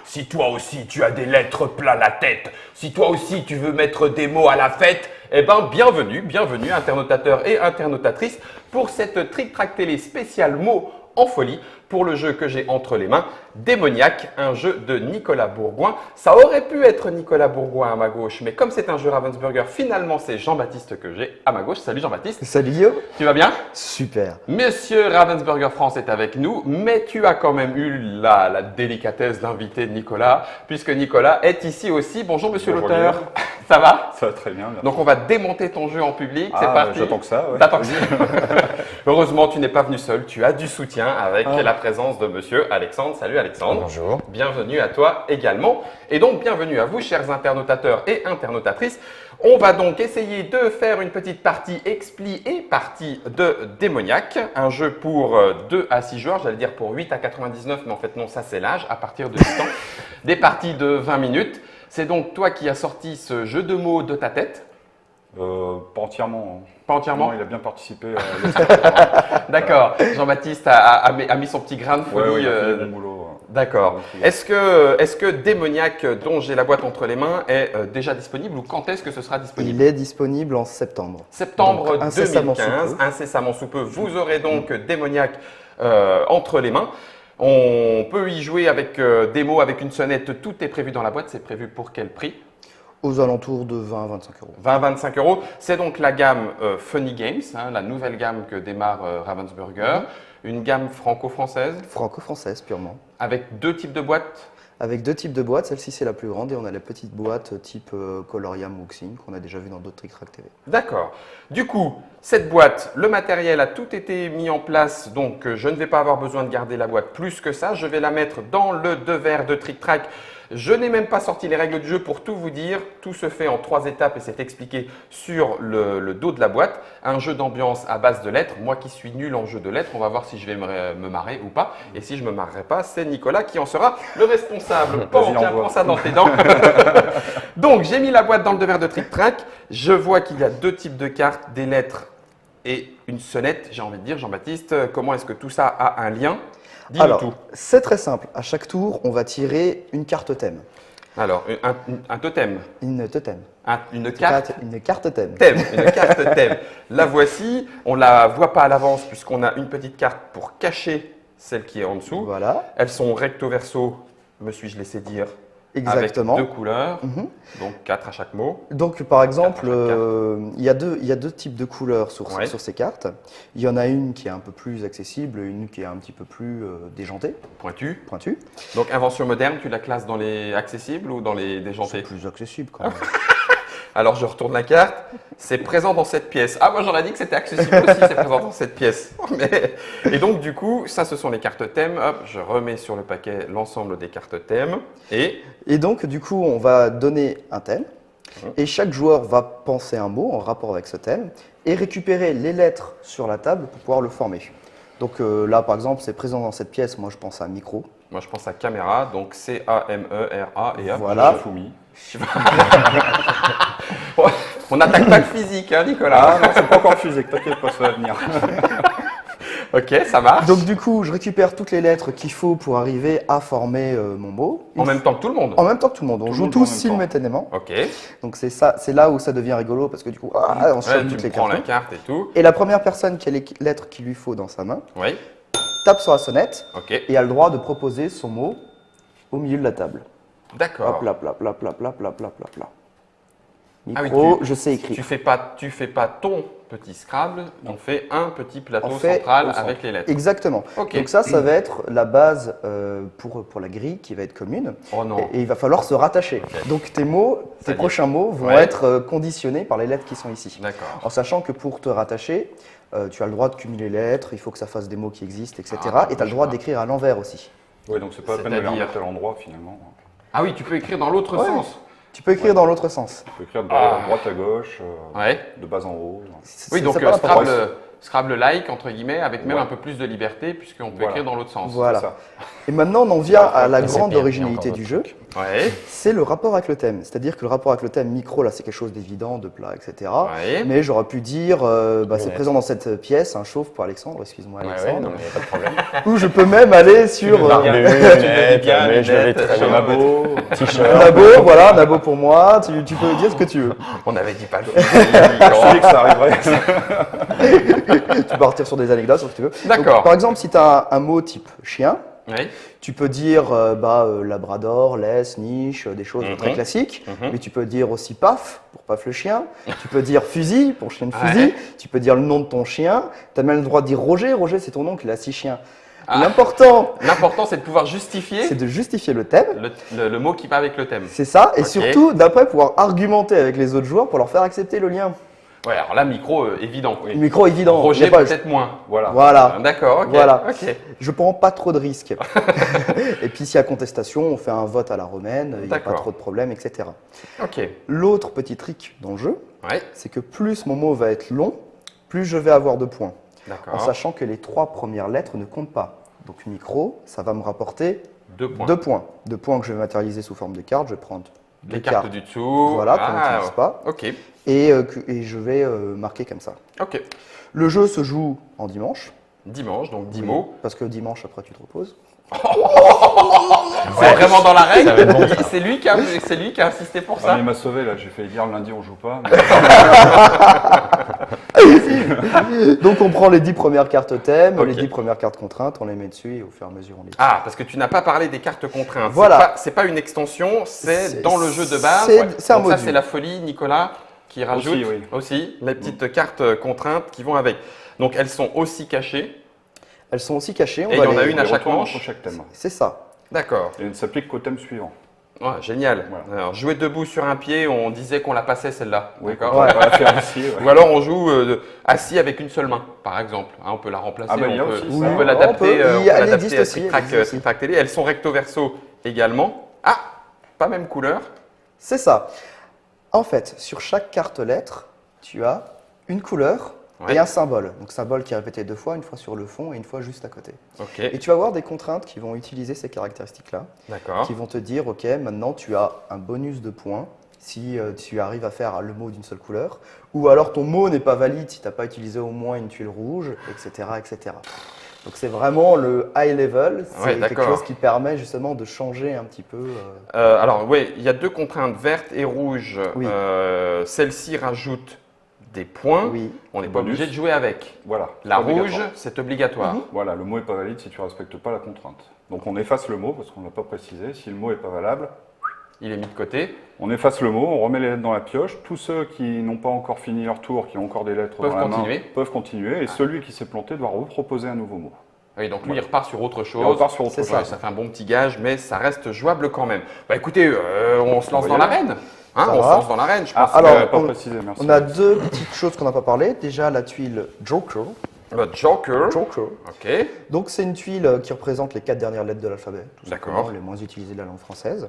Si toi aussi tu as des lettres plein la tête, si toi aussi tu veux mettre des mots à la fête, eh ben bienvenue internautateur et internautatrice pour cette Trick Track Télé spéciale mots en folie pour le jeu que j'ai entre les mains, Démoniaque, un jeu de Nicolas Bourgoin. Ça aurait pu être Nicolas Bourgoin à ma gauche, mais comme c'est un jeu Ravensburger, finalement c'est Jean-Baptiste que j'ai à ma gauche. Salut Jean-Baptiste. Salut Guillaume. Tu vas bien? Super. Monsieur Ravensburger France est avec nous, mais tu as quand même eu la délicatesse d'inviter Nicolas, puisque Nicolas est ici aussi. Bonjour monsieur l'auteur. Ça va? Ça va très bien, merci. Donc on va démonter ton jeu en public, c'est parti. J'attends que ça, ouais. T'attends que ça. Heureusement, tu n'es pas venu seul, tu as du soutien avec la présence de monsieur Alexandre. Salut Alexandre. Bonjour. Bienvenue à toi également. Et donc, bienvenue à vous, chers internautateurs et internautatrices. On va donc essayer de faire une petite partie expli et partie de Démoniaque, un jeu pour 2 à 6 joueurs, j'allais dire pour 8 à 99, mais en fait non, ça c'est l'âge, à partir de 8 ans. Des parties de 20 minutes. C'est donc toi qui as sorti ce jeu de mots de ta tête? Pas entièrement. Pas entièrement? Non, il a bien participé. D'accord. Jean-Baptiste a mis son petit grain de folie. Ouais, il a fait bon boulot. D'accord. Est-ce que Démoniaque, dont j'ai la boîte entre les mains, est déjà disponible ou quand est-ce que ce sera disponible? Il est disponible en septembre. Septembre Donc, incessamment 2015, sous peu. incessamment sous peu. Vous aurez donc Démoniaque entre les mains. On peut y jouer avec des mots, avec une sonnette. Tout est prévu dans la boîte. C'est prévu pour quel prix? Aux alentours de 20 à 25 euros. 20-25 euros. C'est donc la gamme Funny Games, hein, la nouvelle gamme que démarre Ravensburger. Une gamme franco-française Franco-française purement. avec 2 types de boîtes. Avec 2 types de boîtes, celle-ci c'est la plus grande et on a la petite boîte type Coloriam Wuxing qu'on a déjà vu dans d'autres Trick Track TV. D'accord. Du coup, cette boîte, le matériel a tout été mis en place, donc je ne vais pas avoir besoin de garder la boîte plus que ça. Je vais la mettre dans le devers de Trick Track. Je n'ai même pas sorti les règles du jeu pour tout vous dire. Tout se fait en 3 étapes et c'est expliqué sur le dos de la boîte. Un jeu d'ambiance à base de lettres. Moi qui suis nul en jeu de lettres, on va voir si je vais me marrer ou pas. Et si je me marrerai pas, c'est Nicolas qui en sera le responsable. Bon, tiens, prends ça dans tes dents. Donc, j'ai mis la boîte dans le devers de Trick Track. Je vois qu'il y a 2 types de cartes, des lettres et une sonnette. J'ai envie de dire, Jean-Baptiste, comment est-ce que tout ça a un lien? Dis-nous Alors, tout. c'est très simple. À chaque tour, on va tirer une carte thème. Alors, un totem, Une totem. une carte Une carte thème. une carte thème. La voici, on ne la voit pas à l'avance puisqu'on a une petite carte pour cacher celle qui est en dessous. Voilà, Elles sont recto verso, me suis-je laissé dire, exactement. avec 2 couleurs, Mhm. donc 4 à chaque mot. Donc, par exemple, Quatre à chaque il y a deux types de couleurs sur Ouais. ces cartes. Il y en a une qui est un peu plus accessible, une qui est un petit peu plus déjantée, Pointu. pointue. Donc invention moderne, tu la classes dans les accessibles ou dans les C'est déjantés? plus accessible quand même. Alors je retourne la carte, c'est présent dans cette pièce. Ah moi j'en ai dit que c'était accessible aussi, c'est présent dans cette pièce. Et donc du coup, ça ce sont les cartes thèmes. Hop, je remets sur le paquet l'ensemble des cartes thèmes. Et Et donc, du coup, on va donner un thème. Et chaque joueur va penser un mot en rapport avec ce thème et récupérer les lettres sur la table pour pouvoir le former. Donc là, par exemple, c'est présent dans cette pièce. Moi, je pense à micro. moi je pense à caméra, donc C-A-M-E-R-A et hop, Voilà. Fumi. on n'attaque pas le physique, hein, Nicolas. Ah non, c'est pas encore physique, t'inquiète pas, ça va venir. Ok, ça marche. Donc, du coup, je récupère toutes les lettres qu'il faut pour arriver à former mon mot. En même temps que tout le monde. En même temps que tout le monde. On Tout le joue monde en tous même temps. simultanément. Ok. Donc, c'est là où ça devient rigolo parce que du coup, on se Ouais, chope tu toutes les prends cartes. la carte et tout. Et la première personne qui a les lettres qu'il lui faut dans sa main Oui. tape sur la sonnette Ok. et a le droit de proposer son mot au milieu de la table. D'accord. Hop là, pla, pla, pla, pla, pla, pla, pla, pla. Ah oui, Micro, je sais écrire. Tu fais pas ton petit Scrabble, on fait un petit plateau On fait central au centre. avec les lettres. Exactement. Ok. Donc ça va être la base pour la grille qui va être commune. Oh non. Et il va falloir se rattacher. Ok. Donc tes mots, Ça tes y est. prochains mots vont Ouais. être conditionnés par les lettres qui sont ici. D'accord. En sachant que pour te rattacher, tu as le droit de cumuler les lettres, il faut que ça fasse des mots qui existent, etc. Ah, et tu as le je droit vois. d'écrire à l'envers aussi. Oui, donc c'est pas la peine de les C'est-à-dire remettre à l'endroit finalement. Ah oui, tu peux écrire dans l'autre Ouais. sens. Tu peux écrire dans l'autre sens. Tu peux écrire de Ah. droite à gauche, Ouais. de bas en haut. Oui, C'est donc pas l'important. Scrabble-like, entre guillemets, avec même Ouais. un peu plus de liberté, puisqu'on peut Voilà. écrire dans l'autre sens. Voilà. C'est ça. Et maintenant, on en vient à la c'est grande pire, il y a originalité encore du d'autres jeu. Ouais, C'est le rapport avec le thème. C'est-à-dire que le rapport avec le thème micro, là, c'est quelque chose d'évident, de plat, etc. ouais. Mais j'aurais pu dire, c'est Lunettes. présent dans cette pièce, un chauffe pour Alexandre, excuse-moi Ouais, Alexandre. non, mais y a pas de problème. Ou je peux même aller sur Lunettes, bien, mais je vais lunettes, très bien. Nabo, T-shirt. Nabo, voilà, Nabo pour moi, tu peux dire ce que tu veux. On avait dit pas le je savais que ça arriverait. Tu peux partir sur des anecdotes, sur ce que tu veux. D'accord. Donc, par exemple, si tu as un mot type chien, Oui. tu peux dire labrador, laisse, niche, des choses très classiques. Mhm. Mais tu peux dire aussi paf, pour paf le chien. Tu peux dire fusil, pour chien de fusil. Ouais. Tu peux dire le nom de ton chien. Tu as même le droit de dire Roger. Roger, c'est ton oncle, il a 6 chiens. Ah. L'important, c'est de pouvoir justifier c'est de justifier le thème. le mot qui va avec le thème. C'est ça. Et Ok. surtout, d'après, pouvoir argumenter avec les autres joueurs pour leur faire accepter le lien. Ouais, alors là, micro, évident. Le micro évident. Il y Roger, a pas- peut-être moins. Voilà. Voilà. D'accord, ok. Voilà. Ok. Je prends pas trop de risques. Et puis, s'il y a contestation, on fait un vote à la romaine. Il n'y a pas D'accord. trop de problèmes, etc. Ok. L'autre petit trick dans le jeu, Ouais, c'est que plus mon mot va être long, plus je vais avoir de points. En d'accord. sachant que les 3 premières lettres ne comptent pas. Donc micro, ça va me rapporter 2 points. 2 points. 2 points que je vais matérialiser sous forme de cartes. Je vais prendre Les deux cartes du dessous. Voilà, qu'on Ah, n'utilise pas. Ok. Et je vais marquer comme ça. Ok. Le jeu se joue en dimanche. Dimanche, donc 10 Oui, mots. Parce que dimanche, après, tu te reposes. C'est vraiment dans la règle. Ça va être bon, ça. C'est lui qui a insisté pour Ah, ça. mais il m'a sauvé là, j'ai failli dire lundi on joue pas. mais- Donc on prend les 10 premières cartes thèmes, Ok. les 10 premières cartes contraintes, on les met dessus et au fur et à mesure on les tire. Ah, parce que tu n'as pas parlé des cartes contraintes. Voilà. C'est pas une extension, c'est C'est- dans le jeu de base. c'est- Ouais. c'est un Donc ça, module. c'est la folie, Nicolas, qui rajoute oui. aussi les petites cartes contraintes qui vont avec. Donc elles sont aussi cachées. Elles sont aussi cachées. On Et va il y en a les- une à Les chaque retourne manche. entre chaque thème. C'est ça. D'accord. Et elle ne s'applique qu'au thème suivant. Ouais, génial. Voilà. Alors, jouer debout sur un pied, on disait qu'on la passait celle-là. Oui, D'accord. on va la faire ici. ouais. Ou alors on joue assis avec une seule main, par exemple. Hein, on peut la remplacer, Ah bah, il y a on peut, aussi on ça. peut l'adapter. On peut. on Il peut elle l'adapter existe à aussi, Trick Track, elle existe Trick Track Télé. Elles sont recto verso également. Ah, pas même couleur. C'est ça. En fait, sur chaque carte lettre, tu as une couleur Ouais. et un symbole. Donc symbole qui est répété 2 fois, une fois sur le fond et une fois juste à côté. Ok, Et tu vas avoir des contraintes qui vont utiliser ces caractéristiques-là, d'accord. qui vont te dire, ok, maintenant tu as un bonus de points si tu arrives à faire le mot d'une seule couleur, ou alors ton mot n'est pas valide si tu n'as pas utilisé au moins une tuile rouge, etc. etc. Donc c'est vraiment le high level, c'est Ouais, quelque d'accord. chose qui permet justement de changer un petit peu. Alors oui, il y a 2 contraintes, verte et rouge. Oui. Celle-ci rajoute des points. Oui. On n'est pas Bonus. obligé de jouer avec. Voilà. La c'est obligatoire. rouge, c'est obligatoire. Voilà, le mot n'est pas valide si tu ne respectes pas la contrainte. Donc on efface le mot parce qu'on ne l'a pas précisé. Si le mot n'est pas valable, Il est mis de côté. on efface le mot, on remet les lettres dans la pioche. Tous ceux qui n'ont pas encore fini leur tour, qui ont encore des lettres Peuvent dans la continuer. main, peuvent continuer. Et celui qui s'est planté doit reproposer un nouveau mot. Oui, donc lui, Voilà. il repart sur autre chose. Et on repart sur autre C'est chose. Ouais, ça fait un bon petit gage, mais ça reste jouable quand même. Bah écoutez, on se lance va y dans aller. l'arène. Hein, Ça on se va. lance dans l'arène, je Ah, pense. alors, pas on- précisé, merci. On a 2 petites choses qu'on n'a pas parlé. Déjà la tuile Joker. Le Joker. Joker. Ok. Donc c'est une tuile qui représente les 4 dernières lettres de l'alphabet, tout D'accord. simplement, les moins utilisées de la langue française.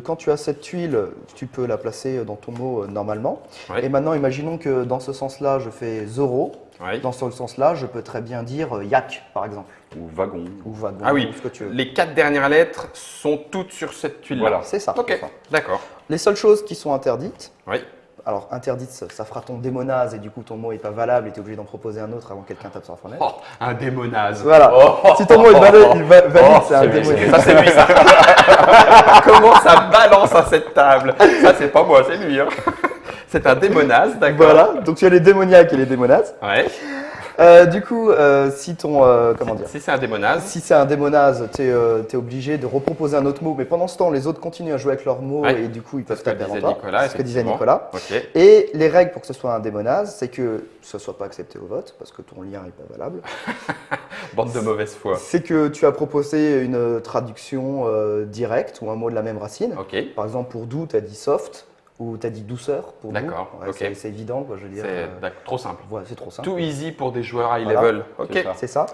Quand tu as cette tuile, tu peux la placer dans ton mot normalement. Ouais. Et maintenant, imaginons que dans ce sens-là, je fais zéro. Oui. Dans ce sens-là, je peux très bien dire yak, par exemple, Ou wagon. ou wagon, Ah oui. ou ce que tu veux. Les 4 dernières lettres sont toutes sur cette tuile-là. Voilà. C'est ça. Ok, C'est ça. d'accord. Les seules choses qui sont interdites, Oui. alors interdites, ça fera ton démonase et du coup ton mot est pas valable et tu es obligé d'en proposer un autre avant que quelqu'un tape sur la fenêtre. Oh, un démonase. Voilà. Oh, Si ton mot est valide, c'est un c'est lui, démonase. Ça, c'est lui, ça. Comment ça balance à cette table? Ça, c'est pas moi, c'est lui. Hein. C'est un démonase, d'accord. Voilà, donc tu as les démoniaques et les démonases. Ouais. Si ton. Comment dire Si c'est un démonase. Si c'est un démonase, tu es obligé de reproposer un autre mot, mais pendant ce temps, les autres continuent à jouer avec leurs mots Ouais. et du coup, ils peuvent C'est ce que taper avant disait toi. Nicolas, C'est ce que disait effectivement. Nicolas. Ok. Et les règles pour que ce soit un démonase, c'est que ce ne soit pas accepté au vote, parce que ton lien n'est pas valable. Bande de mauvaise foi. C'est que tu as proposé une traduction directe ou un mot de la même racine. Ok. Par exemple, pour doux, tu as dit soft ou tu as dit douceur pour doux. D'accord, Ouais, ok. c'est évident, quoi, je veux dire. C'est d'accord, trop simple. Voilà, c'est trop simple. Too easy pour des joueurs high Voilà. level. Ok. C'est ça. C'est ça.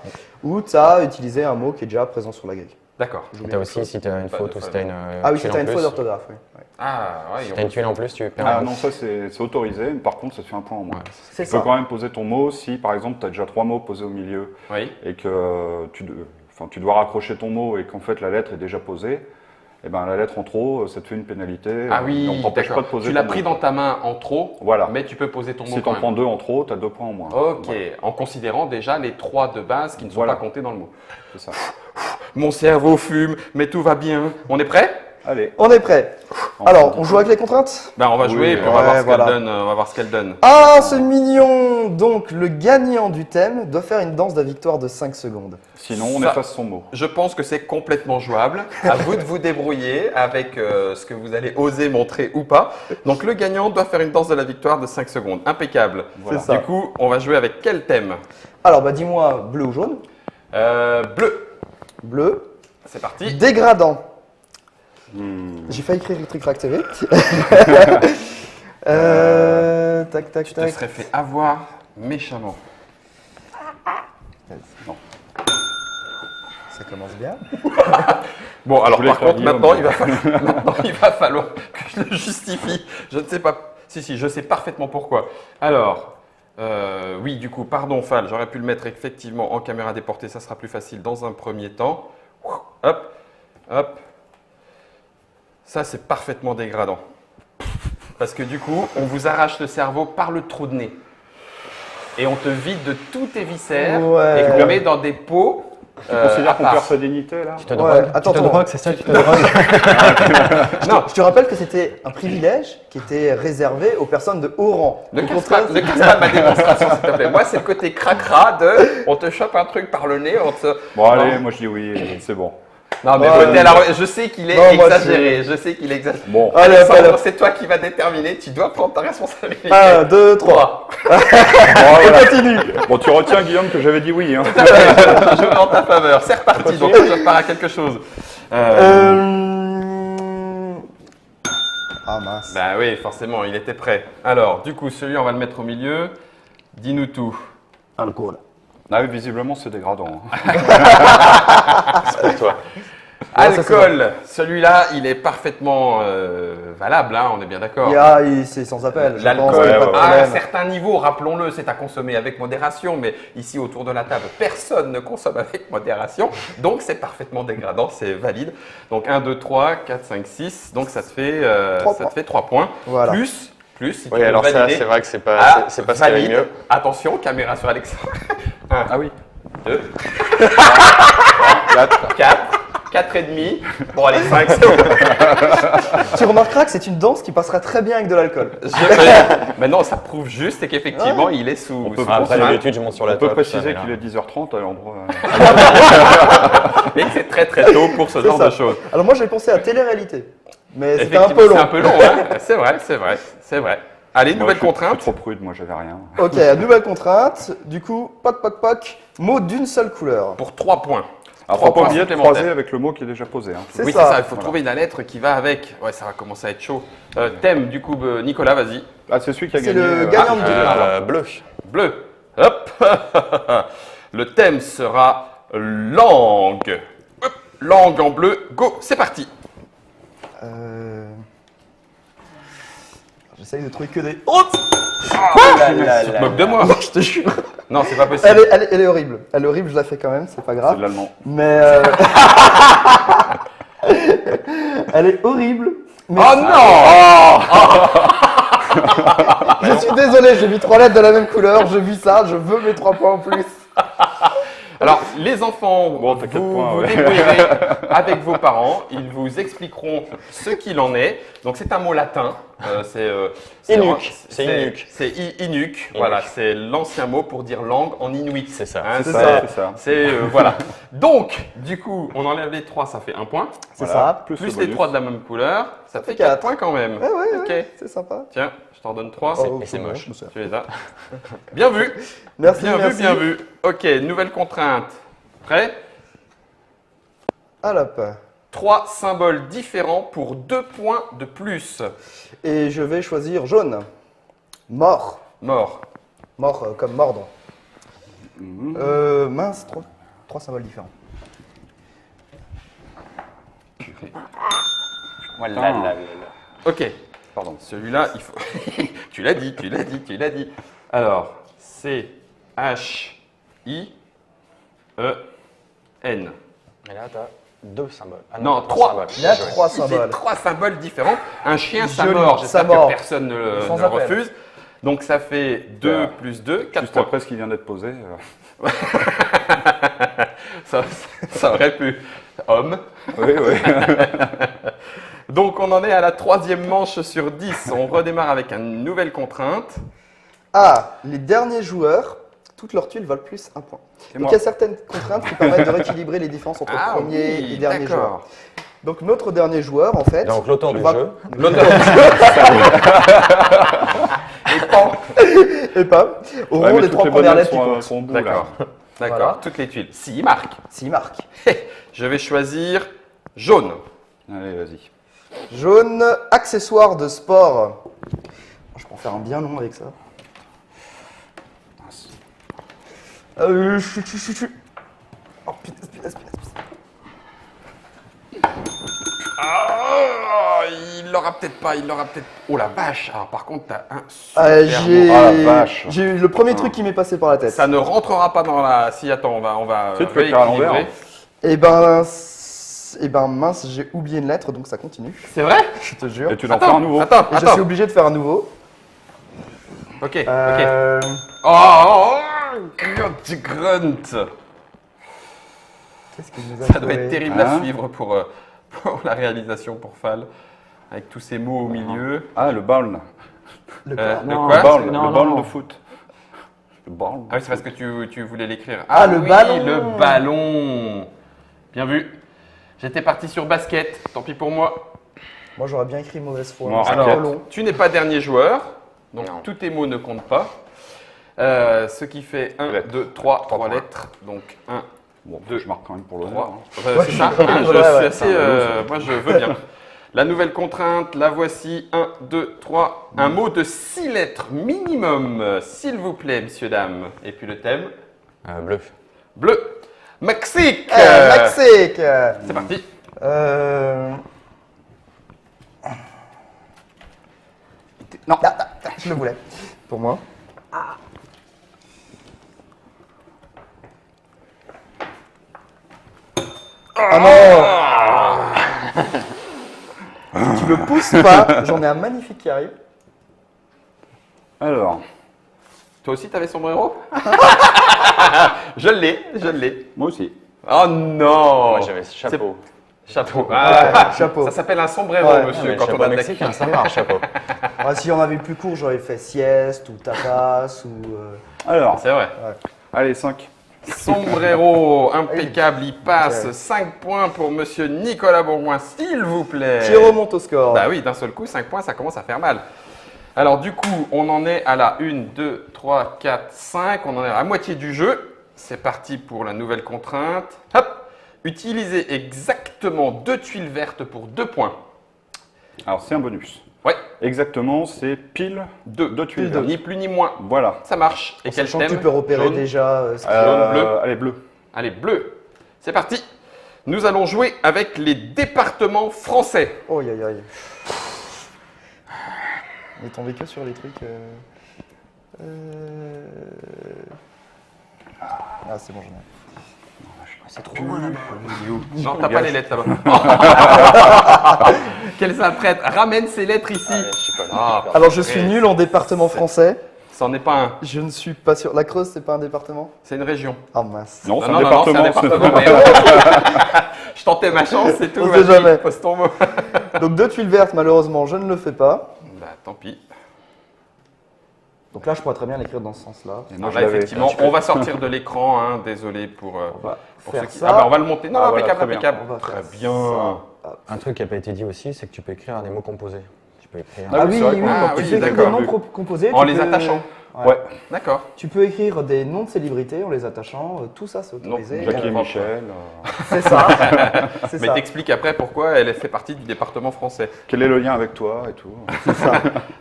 Ou tu as utilisé un mot qui est déjà présent sur la grille. D'accord. J'ai oublié T'as quelque aussi, chose. si t'as une Pas faute de ou si t'as une Ah oui, tuile c'était en une faute plus. d'orthographe. Oui. Ouais. Ah, ouais. Si t'as une tuile en plus, tu perds. Ah non, ça c'est autorisé, mais par contre ça te fait un point en moins. Ouais. C'est Tu peux ça. quand même poser ton mot si par exemple tu as déjà 3 mots posés au milieu Oui. et que tu dois raccrocher ton mot et qu'en fait la lettre est déjà posée, et ben la lettre en trop, ça te fait une pénalité. Ah mais oui, on t'empêche pas d'accord. de poser Tu ton l'as mot, pris quoi. dans ta main en trop, Voilà. mais tu peux poser ton mot Si quand t'en même. prends 2 en trop, tu as 2 points en moins. Ok, Voilà, en considérant déjà les 3 de base qui ne sont Voilà. pas comptés dans le mot. c'est ça. Mon cerveau fume, mais tout va bien. On est prêt? Allez. On est prêt. Alors, on joue avec les contraintes? Ben, on va Oui, jouer et puis on ouais, va voir ce qu'elle voilà. donne. On va voir ce qu'elle donne. Ah, c'est mignon! Donc, le gagnant du thème doit faire une danse de la victoire de 5 secondes. Sinon on Ça- efface son mot. Je pense que c'est complètement jouable. À vous de vous débrouiller avec ce que vous allez oser montrer ou pas. Donc le gagnant doit faire une danse de la victoire de 5 secondes. Impeccable. Voilà. C'est ça. Du coup, on va jouer avec quel thème? Alors, bah dis-moi, bleu ou jaune? Bleu. Bleu. C'est parti. Dégradant. Hmm. J'ai failli écrire Trick Track TV. Tac, tac, Tu te tac. serais fait avoir méchamment. Non. Ça commence bien. Bon, alors voulais par faire contre, Guillaume. maintenant, il va falloir que je le justifie. Je ne sais pas. Si, je sais parfaitement pourquoi. Alors, oui, du coup, pardon, Fall, j'aurais pu le mettre effectivement en caméra déportée, ça sera plus facile dans un premier temps. Hop, hop. Ça, c'est parfaitement dégradant. Parce que du coup, on vous arrache le cerveau par le trou de nez. Et on te vide de tous tes viscères Ouais. et qu'on met dans des pots. Tu considères à qu'on part. perd sa dignité là Tu te Ouais, drogues, attends, tu te attends. drogues, c'est ça, tu te drogues. Non, je te rappelle que c'était un privilège qui était réservé aux personnes de haut rang. Ne Au casse contraire, pas, ne casse pas ma démonstration, s'il te plaît. Moi, c'est le côté cracra de on te chope un truc par le nez, on te. Bon allez, Non. moi je dis oui, c'est bon. Non, mais Ouais, votez à la je sais qu'il est Non, moi, exagéré. Je sais qu'il est exagéré. Bon, Allez, hop, Alexandre, allez. c'est toi qui vas déterminer. Tu dois prendre ta responsabilité. 1, 2, 3. 3. on continue. Bon, tu retiens Guillaume que j'avais dit oui. Hein. Je joue en ta faveur. C'est reparti. Donc, je repars à quelque chose. Ah mince. Bah oui, forcément, il était prêt. Alors, du coup, celui, on va le mettre au milieu. Dis-nous tout. Alcool. Ah oui, visiblement c'est dégradant. Hein. C'est toi. Ouais, ça, c'est Alcool. Celui-là, il est parfaitement valable, hein, on est bien d'accord. C'est sans appel. je pense, L'alcool, y a pas de à un problème. certain niveau, rappelons-le, c'est à consommer avec modération, mais ici autour de la table, personne ne consomme avec modération, donc c'est parfaitement dégradant, c'est valide. Donc 1, 2, 3, 4, 5, 6, donc ça te fait, 3 points. Voilà. Plus, si tu Oui, veux alors ça, valider. c'est vrai que c'est pas, Ah, c'est pas ce qu'il y avait valide. mieux. Attention, caméra sur Alexandre. 1, Ah oui. 2, 4 et demi. Bon, allez, 5, c'est bon. Tu remarqueras que c'est une danse qui passera très bien avec de l'alcool. Maintenant, ça prouve juste et qu'effectivement, il est sous. peut sous pas- Après contrainte. l'habitude, je monte sur la On peut table. préciser qu'il est 10h30 à l'endroit. Mais c'est très très tôt pour ce genre ça. de choses. Alors moi j'ai pensé à télé-réalité, mais c'était un peu Effectivement, long. c'est un peu long, hein. C'est vrai. Allez, nouvelle Je suis contrainte. trop prude, moi j'avais rien. Ok, nouvelle contrainte. Du coup, poc. Mot d'une seule couleur. Pour 3 points. Alors 3 faut pas points oublier de supplémentaires. croiser avec le mot qui est déjà posé. Hein. C'est Oui, ça. c'est ça. Il faut Voilà. trouver la lettre qui va avec. Ouais, ça va commencer à être chaud. Thème, du coup, Nicolas, vas-y. Ah, c'est celui qui a C'est gagné. le gagnant du Bleu. Bleu. Hop. Le thème sera langue. Hop. Langue en bleu. Go, c'est parti. J'essaye de trouver que des. Tu te moques de moi. Je te jure. Non, c'est pas possible. Elle est horrible. Elle est horrible, je la fais quand même, c'est pas C'est grave. de l'allemand. Mais elle est horrible. Mais Oh non. je suis désolé, j'ai mis 3 lettres de la même couleur, je vis ça, je veux mes 3 points en plus. Alors, les enfants, Bon, t'as 4 vous points, vous ouais. débrouillerez avec vos parents. Ils vous expliqueront ce qu'il en est. Donc, c'est un mot latin. Inuk. C'est Inuk. C'est Inuk. Voilà, c'est l'ancien mot pour dire langue en inuit. C'est ça. Hein, C'est Ça, ça. c'est ça. C'est voilà. Donc, du coup, on enlève les 3, ça fait 1 point. C'est Voilà. ça. Plus le les bonus. 3 de la même couleur, ça fait quatre. 4 points quand même. Ouais, Ok. c'est sympa. Tiens, je t'en donne 3. Oh, et c'est bon, moche. je me sers. Tu les as. Bien vu. Merci, Bien merci. vu, bien vu. Ok, nouvelle contrainte. Prêt? Hop. 3 symboles différents pour 2 points de plus. Et je vais choisir jaune. Mort. Mort. Mort comme mordre. Mhm. Mince, 3 symboles différents. Voilà, Putain. là. Ok, Pardon. celui-là, il faut. Tu l'as dit. Alors, c'est H-I-E-N. Mais là, t'as 2 symboles. Ah Non, t'as 3. symboles. Il y a Bien joué. 3 C'est symboles. 3 symboles différents. Un chien, ça Joli, mord. ça J'espère mord. que personne ne le Sans ne appel. refuse. Donc, ça fait 2 Voilà. plus 2, 4 Juste points. après ce qui vient d'être posé. Ça aurait pu. Homme. Oui, oui. Donc, on en est à la 3e manche sur 10. On redémarre avec une nouvelle contrainte. Ah, les derniers joueurs, toutes leurs tuiles valent plus 1 point. C'est Donc moi. il y a certaines contraintes qui permettent de rééquilibrer les différences entre Ah premier oui, et dernier joueur. d'accord. Donc notre dernier joueur, en fait, Donc, l'auteur on du va- jeu. L'auteur et pas, auront Ouais, mais les toutes 3 les premières bonnes lettres qui sont, comptent. sont au bout, là. D'accord. D'accord, Voilà. toutes les tuiles. S'il marque, S'il marque. je vais choisir jaune. Allez, vas-y. Jaune, accessoire de sport. Je peux en faire un bien long avec ça. Oh putain, putain. Ah, il l'aura peut-être pas, Oh la vache. Alors par contre, t'as un J'ai Ah, la vache. j'ai eu le premier truc qui m'est passé par la tête. Ça ne rentrera pas dans la. Si, attends, on va Tu sais, tu peux écrire à rééquilibrer. l'envers. Eh ben mince, j'ai oublié une lettre, donc ça continue. C'est vrai? Je te jure. Et tu dois en faire un nouveau. Attends, Et je suis obligé de faire un nouveau. Ok, ok. Euh, Oh, grunt, grunt. Qu'est-ce que nous a Ça doit trouvé être terrible à Hein suivre pour la réalisation pour Fall, avec tous ces mots au milieu. Ah, le ball. Le Euh, corps. le Non, quoi? Le ball, non, le ball non. de foot. Le ball. Ah oui, c'est parce que tu voulais l'écrire. Ah, le oui, ballon. le ballon. Bien vu. J'étais parti sur basket, tant pis pour moi. Moi j'aurais bien écrit mauvaise foi. Moi, mais c'est alors, trop Alors, long. tu n'es pas dernier joueur, donc Non. tous tes mots ne comptent pas. Ce qui fait 1, Lettres. 2, 3 Trois points. lettres. Donc 1, Bon, Deux. je marque quand même pour l'honneur. 3. hein. C'est ça, hein, je Ouais, suis ouais. assez. Moi, je veux bien. La nouvelle contrainte, la voici. 1, 2, 3. Un mot de 6 lettres minimum, s'il vous plaît, messieurs, dames. Et puis le thème Bleu. bleu. Mexique. Mexique. C'est parti. Non, je le voulais. Pour moi. Ah non. Tu le pousses pas. J'en ai un magnifique qui arrive. Alors, Toi aussi, t'avais sombrero Je l'ai. moi aussi. Oh non. Moi, j'avais ce chapeau. Chapeau. Ouais, Ah, chapeau. Ça s'appelle un sombrero, Ouais. monsieur, Mais quand chapeau on a de la mexicain, ça marche, chapeau. Ah, si on avait plus court, j'aurais fait sieste ou tapas ou. Alors, C'est vrai. allez, 5. Sombrero, impeccable, il passe. Ok. 5 points pour monsieur Nicolas Bourgoin, s'il vous plaît. Qui remonte au score. Bah oui, d'un seul coup, 5 points, ça commence à faire mal. Alors du coup, on en est à la 1, 2, 3, 4, 5. On en est à la moitié du jeu. C'est parti pour la nouvelle contrainte. Hop. Utilisez exactement 2 tuiles vertes pour 2 points. Alors, c'est un bonus. Ouais, Exactement, c'est pile 2 tuiles. Pile deux. ni plus ni moins. Voilà. Ça marche. Et En quel sachant thème? que tu peux repérer Jaune. déjà ce qui Jaune, bleu. Allez, bleu. Allez, bleu. C'est parti. Nous allons jouer avec les départements français. Oh, aïe, aïe. On est tombé que sur les trucs. Ah, c'est bon, j'en ai. C'est trop loin là-bas. Non, t'as pas les lettres là-bas. Qu'elle s'apprête. Ramène ces lettres ici. Je suis pas là. Ah, Alors, je suis nul en département français. c'en est pas un. Je ne suis pas sûr. La Creuse, c'est pas un département? C'est une région. Ah, mince. Non, c'est Non, un non, non, département. c'est un département. mais je tentais ma chance, c'est tout. On sait Vas-y, jamais. pose ton mot. Donc, 2 tuiles vertes, malheureusement, je ne le fais pas. Bah, tant pis. Donc là, je pourrais très bien l'écrire dans ce sens-là. Et moi, je Là, l'avais. effectivement, on va sortir de l'écran. Hein, désolé pour On va ceux faire qui. ça. Ah, bah, on va le monter. Non, Ah, voilà, impeccable, très bien. impeccable. On va Très faire bien. ça. Un truc qui n'a pas été dit aussi, c'est que tu peux écrire des mots composés. Tu peux écrire. Ah oui, c'est vrai qu'on- Ah, tu oui, peux écrire d'accord. des noms composés. En tu les peux- attachant. Ouais. D'accord. Tu peux écrire des noms de célébrités en les attachant. Tout ça, c'est autorisé. Non, Jackie et on va- Michel. C'est ça. C'est Mais ça. t'expliques après pourquoi elle fait partie du département français. Quel est le lien avec toi et tout.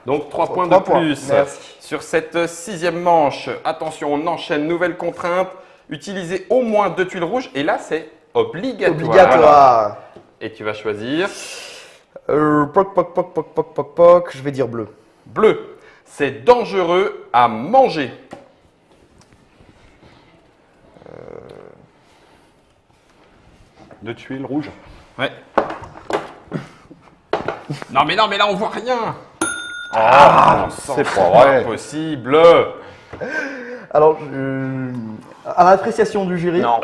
Donc 3 points de 3 points. plus. Merci. Sur cette 6e manche, attention, on enchaîne, nouvelle contrainte. Utilisez au moins 2 tuiles rouges. Et là, c'est obligatoire. Obligatoire. Et tu vas choisir Poc, poc, poc, poc, poc, poc, poc. Je vais dire bleu. bleu. C'est dangereux à manger. Deux tuiles rouges. Ouais. Non, mais là, on voit rien. Ah, c'est pas vrai. Possible. Alors, à l'appréciation du jury, Non.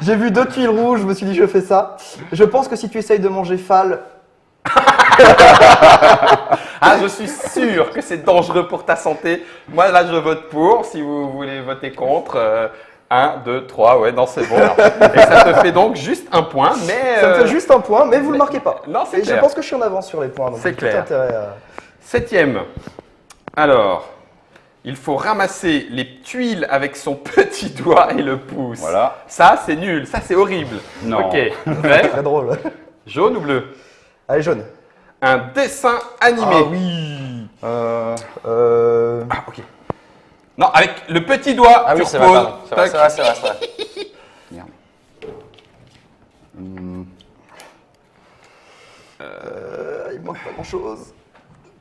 j'ai vu 2 tuiles rouges, je me suis dit je fais ça. Je pense que si tu essayes de manger Fall, Ah, je suis sûr que c'est dangereux pour ta santé. Moi, là, je vote pour. Si vous voulez voter contre, 1, 2, 3, ouais, non, c'est bon. Et ça te fait donc juste un point, mais... ça me fait juste un point, mais vous ne le marquez pas. Non, c'est Et je clair. pense que je suis en avance sur les points, donc C'est j'ai tout clair. intérêt à... 7e. Alors, il faut ramasser les tuiles avec son petit doigt et le pouce. Voilà. Ça, c'est nul. Ça, c'est horrible. Non. Ok. Prêt? Très drôle. Jaune ou bleu? Allez, jaune. Un dessin animé. Ah oui. Ah, ok. Non, avec le petit doigt, Ah tu oui, c'est vrai, reposes. pardon. C'est vrai, Tac. c'est vrai, c'est vrai. Merde. Il me manque pas grand chose.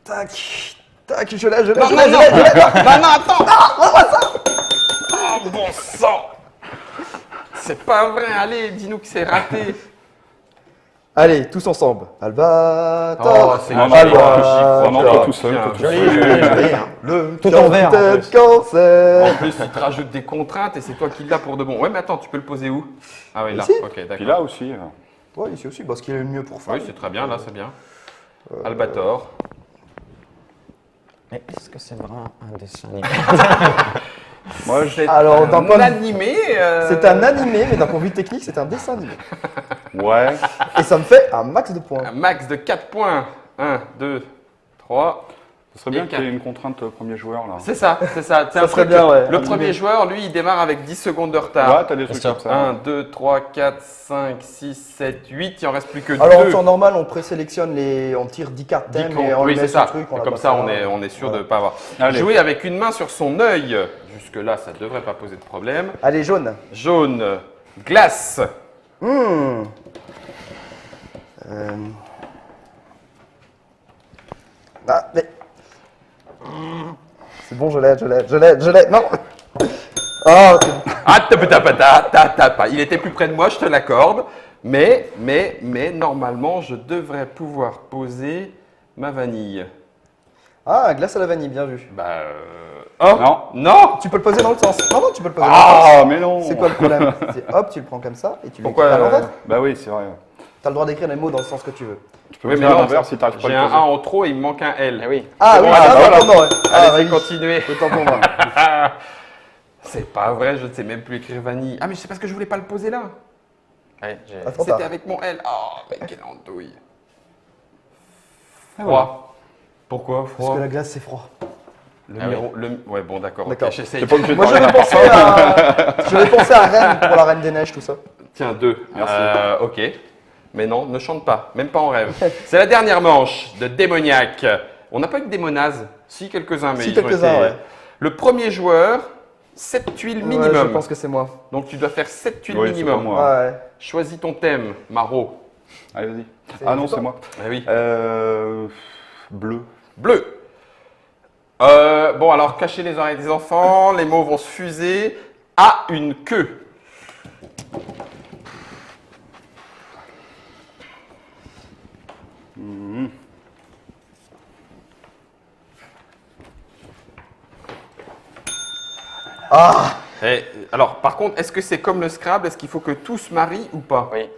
Tac. Tac, je l'ai, je l'ai, Non, je non, l'ai, non, je l'ai. non, attends. Oh, bon sang. C'est pas vrai. Allez, dis-nous que c'est raté. Allez, tous ensemble. Oh, Albator. c'est Non, non, joli. non, Albator. non, toi tout seul. Tiens, toi tout joli, seul. joli, joli. Le Tout en vert, en capitaine plus. Cancer. En plus, il te rajoute des contraintes et c'est toi qui l'as pour de bon. Ouais, mais attends, tu peux le poser où? Ah oui, là. Ici. Ok, Puis d'accord. là aussi. Ouais, ici aussi, parce qu'il est le mieux pour faire. Oui, c'est très bien, là, c'est bien. Albator. Mais est-ce que c'est vraiment un dessin animé? Moi, je... C'est Alors, d'un point un de- animé. C'est un animé, mais d'un point de vue technique, c'est un dessin animé. Ouais. Et ça me fait un max de points. Un max de 4 points. 1, 2, 3. Ce serait bien Et qu'il y ait une contrainte premier joueur là. C'est ça, c'est ça. C'est Ça un serait truc, bien, ouais. Le Un premier animé. joueur, lui, il démarre avec 10 secondes de Ouais, retard. t'as des trucs sûr. comme ça. 1, 2, 3, 4, 5, 6, 7, 8. Il en reste plus que 2. Alors en temps normal, on présélectionne les, on tire 10 cartes thème et on oui, les met c'est sur ça. le truc. Et l'a comme pas ça, fait, on est sûr de voilà. ne pas avoir. Allez. Jouer avec une main sur son œil. Jusque-là, ça ne devrait pas poser de problème. Allez, jaune. Jaune, glace. Hmm. Ah, mais... C'est bon, je l'ai. Non. Ah, c'est bon. Ah, pas. Il était plus près de moi, je te l'accorde. Mais, normalement, je devrais pouvoir poser ma vanille. Ah, glace à la vanille, bien vu. Bah, oh, Non. non. Tu peux le poser dans l'autre sens. Non, non, tu peux le poser dans l'autre sens. Ah, mais non. C'est quoi le problème? C'est hop, tu le prends comme ça et tu l'écris Pourquoi, à l'envers. Bah oui, c'est vrai. T'as le droit d'écrire les mots dans le sens que tu veux. Tu peux Oui, le mais faire à non, l'envers si t'arrives pas à J'ai le un poser. A en trop et il me manque un L. Eh oui. Ah oui, bon, ah, bah, bah, voilà. pardon, ouais. Ah, Allez, oui. continuez. Autant pour moi. C'est pas vrai, je ne sais même plus écrire vanille. Ah, mais c'est parce que je voulais pas le poser là. Allez, j'ai... Ah, trop tard. C'était avec mon L. Oh, mais quelle andouille. Ah, voilà. Froid. Pourquoi Parce froid que la glace, c'est froid. Ouais, bon, d'accord. D'accord. Ok, j'essaye. T'es pas obligé de Moi, parler. j'avais pensé à Rennes pour la Reine des Neiges, tout ça. Tiens, 2. Merci. Ok. Mais non, ne chante pas, même pas en rêve. C'est la dernière manche de démoniaque. On n'a pas eu de démonase. Si, quelques-uns, mais Si, ils ont quelques-uns, été- ouais. Le premier joueur, 7 tuiles Ouais, minimum. je pense que c'est moi. Donc tu dois faire 7 tuiles Oui, c'est minimum. pas moi. Ouais. Choisis ton thème, Maro. Allez, vas-y. C'est- Ah non, c'est c'est moi. Ah oui. Bleu. Bleu. Bon, alors, cachez les oreilles des enfants, les mots vont se fuser. A une queue. Ah, Et, alors, par contre, est-ce que c'est comme le Scrabble? Est-ce qu'il faut que tout se marie ou pas? Oui.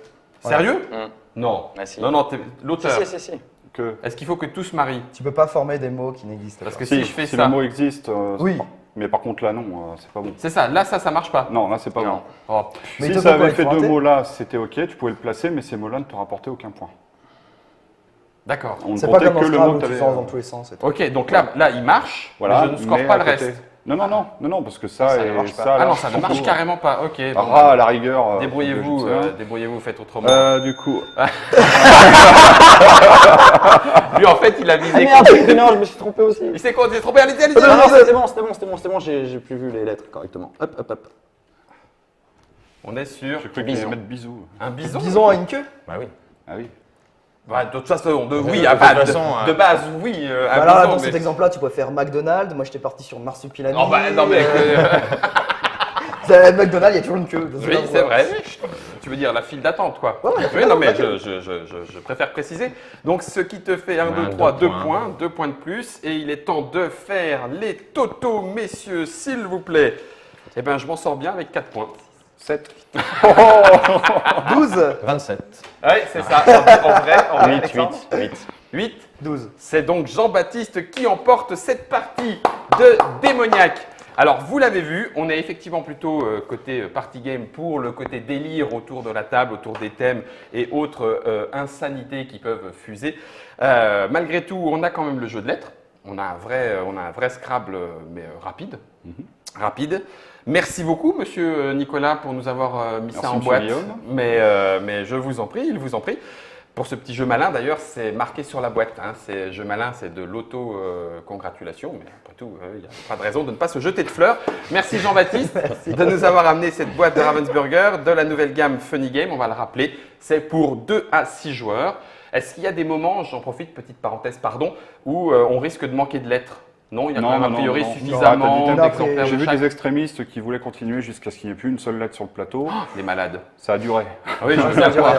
Sérieux? Mm. Non. Ah, si. Non, Si, l'auteur. si. Que. Est-ce qu'il faut que tout se marie? tu peux pas former des mots qui n'existent pas. Parce que si, je fais si ça, le mot existe, Oui. mais par contre là non, c'est pas bon. c'est ça. Là, ça marche pas. Non, là c'est pas Non. bon. Oh, Mais il Si te ça faut quoi, avait il fait faut deux rater mots là, c'était ok, tu pouvais le placer, mais ces mots-là ne te rapportaient aucun point. d'accord. On ne C'est pas comptait comme dans que le Scrabble mot où que tu tu sens avais. dans tous les sens. Et tout. Ok, donc là, il marche, Voilà, mais je ne score mais pas à le côté. reste. Non, parce que ça, Ça ne et marche pas. ça. Ah là, non, ça ne c'est marche tout. carrément pas. Ok. bon, Ah, à la rigueur. débrouillez-vous, faut que je dise ça. débrouillez-vous, faites autrement. Du coup, Lui, en fait, il a visé. Ah merde, non, je me suis trompé aussi. Il sait quoi? Il s'est trompé. Allez-y, allez-y. Non, allez-y. non, c'est bon, j'ai plus vu les lettres correctement. Hop, hop, hop. On est sur J'ai cru qu'il allait mettre bisous. un bison. Bison a une queue. Bah oui. Ah oui. Bah, de toute façon, oui, De ah, toute bah, façon, de base, oui. Un Bah là, bison, dans mais- cet exemple-là, tu pourrais faire McDonald's. Moi, j'étais parti sur Marsupilami. Non, bah, non, mais. McDonald's, il y a toujours une queue. Oui, c'est vrai. Tu veux dire la file d'attente, quoi. Ouais, Oui, non, mais je préfère préciser. Donc, ce qui te fait 1, 2, 3, 2 points, 2 points de plus. Et il est temps de faire les totaux, messieurs, s'il vous plaît. Eh bien, je m'en sors bien avec 4 points. 7. 12, 27. Oui, c'est ça. En vrai, 8. 8. 12. C'est donc Jean-Baptiste qui emporte cette partie de démoniaque. Alors, vous l'avez vu, on est effectivement plutôt côté party game pour le côté délire autour de la table, autour des thèmes et autres insanités qui peuvent fuser. Malgré tout, on a quand même le jeu de lettres. On a un vrai Scrabble, mais rapide. Rapide. Merci beaucoup, monsieur Nicolas, pour nous avoir mis Merci, ça en monsieur boîte. Guillaume. Mais je vous en prie, il vous en prie. Pour ce petit jeu malin, d'ailleurs, c'est marqué sur la boîte. Hein. C'est jeu malin, c'est de l'auto-congratulation. Mais après tout, il n'y a pas de raison de ne pas se jeter de fleurs. Merci Jean-Baptiste de nous avoir amené cette boîte de Ravensburger de la nouvelle gamme Funny Game. On va le rappeler, c'est pour 2 à 6 joueurs. Est-ce qu'il y a des moments, j'en profite, petite parenthèse, pardon, où on risque de manquer de lettres? Non, il y a quand même a priori suffisamment Non, d'exemplaires J'ai de vu chaque. des extrémistes qui voulaient continuer jusqu'à ce qu'il n'y ait plus une seule lettre sur le plateau. Les malades. Ça a duré. Ah oui, je veux Il y bien a le voir.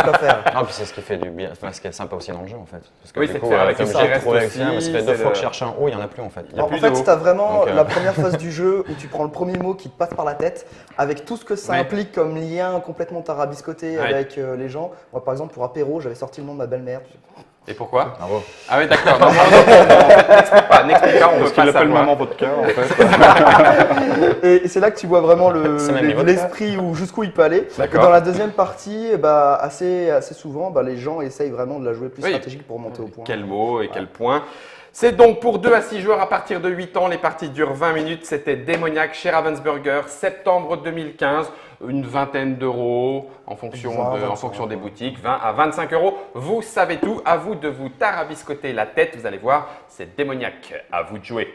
quoi faire. Non, puis c'est ce qui fait du bien, enfin, ce qui est sympa aussi dans le jeu en fait. Parce que Oui, du c'est coup, de faire avec comme le j'ai reste trouvé avec aussi, ça, ça fait c'est 2 fois le- que je cherche un haut, il n'y en a plus en fait. Il y a En plus fait, de haut. tu as vraiment Donc, la première phase du jeu où tu prends le premier mot qui te passe par la tête, avec tout ce que ça Ouais. implique comme lien complètement tarabiscoté Ouais. avec les gens. Moi, par exemple, pour apéro, j'avais sorti le nom de ma belle-mère. Et pourquoi? Bravo. Ah oui, d'accord. Non, non, n'explique pas, n'explique pas, on Parce veut qu'il pas l'appelle savoir. maman vodka en fait. Et c'est là que tu vois vraiment C'est même niveau de l'esprit où jusqu'où il peut aller. D'accord. Et dans la deuxième partie, bah, assez souvent, bah, les gens essayent vraiment de la jouer plus Oui. stratégique pour monter au point. Quel mot et quel point. C'est donc pour 2 à 6 joueurs à partir de 8 ans. Les parties durent 20 minutes. C'était Démoniaque chez Ravensburger, septembre 2015. Une vingtaine d'euros en fonction, 20, en fonction des boutiques. 20 à 25 euros. Vous savez tout. À vous de vous tarabiscoter la tête. Vous allez voir, c'est Démoniaque. À vous de jouer.